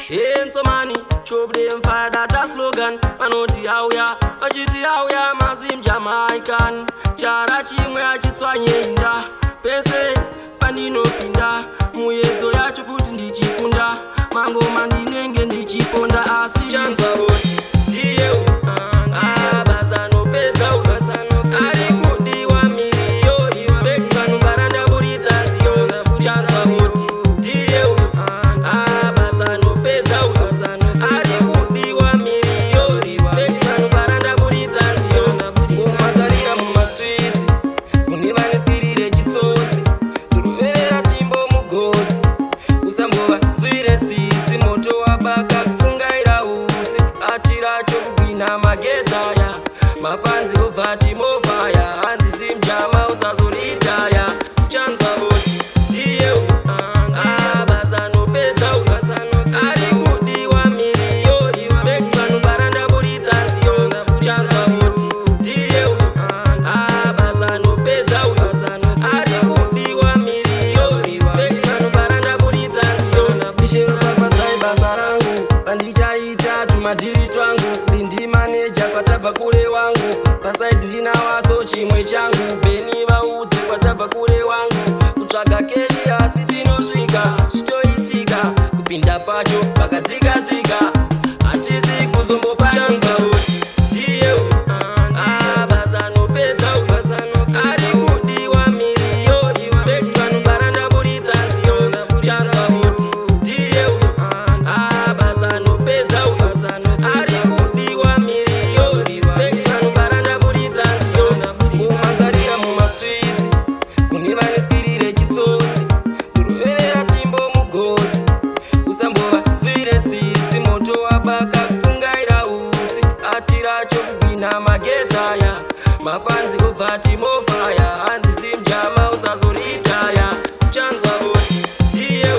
Enzo money, chop them fire that a slogan. Manoti auya, achiti auya, mazim Jamaican. Chara chimwe achitswanye inda. Pese, pandino pinda. Muyezo ya chufuti ndichikunda. Mango mandinenge ndichiponda asi. Chanza boti, diye baza no peta baza no ari kudiwa milioni. Bekanu baranda buritsa nziyo. Chanza boti, diye baza no peta baza no ari kudiwa milioni. Bekanu baranda buritsa nziyo. Kumazarira mu streets, kunivaneskirire chitsotsi. Turuverera chimbo mugodzi. Usambova nzwire tsitsi moto wabaka kufungaira usi. Atiracho kubwina magedzaya. Mapanzi obvati mofaya. Hanzi simjama usazoritaya. Chanza boti diye baza no peta baza no ari kudiwa milioni. Bekanu baranda buritsa nziyo. Chanza boti diye baza no peta baza no ari kudiwa milioni. Bekanu baranda buritsa nziyo. Bishero bafatsai basa rangu pandichaita tumadhiri twangu. Slindi manager kwatabva kure wangu. Pasaidi ndina watso chimwe changu. Beni vaudze kwatabva kure wangu. Kutsvaga keshi asi tinosvika zvitoitika. Kupinda pacho pakadzikadzika. Hatisi kuzombopachanza boti diye baza no peta baza no ari kudiwa milioni. Bekanu baranda buritsa nziyo. Chanza boti diye baza no peta baza no ari kudiwa milioni. Bekanu baranda buritsa nziyo. Kumanzarira mu streets, kunivaneskirire chitsotsi. Turuverera chimbo mugodzi. Usambova nzwire tsitsi moto wabaka kufungaira usi. Atiracho kubwina magedzaya. Mapanzi obvati mofaya. Hanzi simjama usazoritaya. Chanza boti diye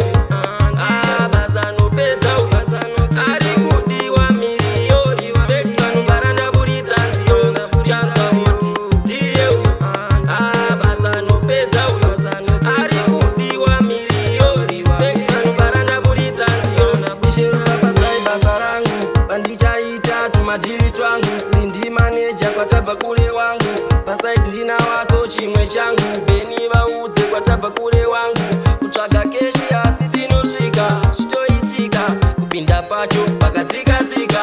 baza no peta baza no ari kudiwa milioni. Bekanu baranda buritsa nziyo. Chanza boti diye baza no peta baza no ari kudiwa milioni. Bekanu baranda buritsa nziyo. Bishero bafatsai basa rangu pandichaita tumadhiri twangu. Slindi manager kwatabva kure wangu. Pasaidi ndina watso chimwe changu. Beni vaudze kwatabva kure wangu. Kutsvaga keshi asi tinosvika zvitoitika. Kupinda pacho pakadzikadzika.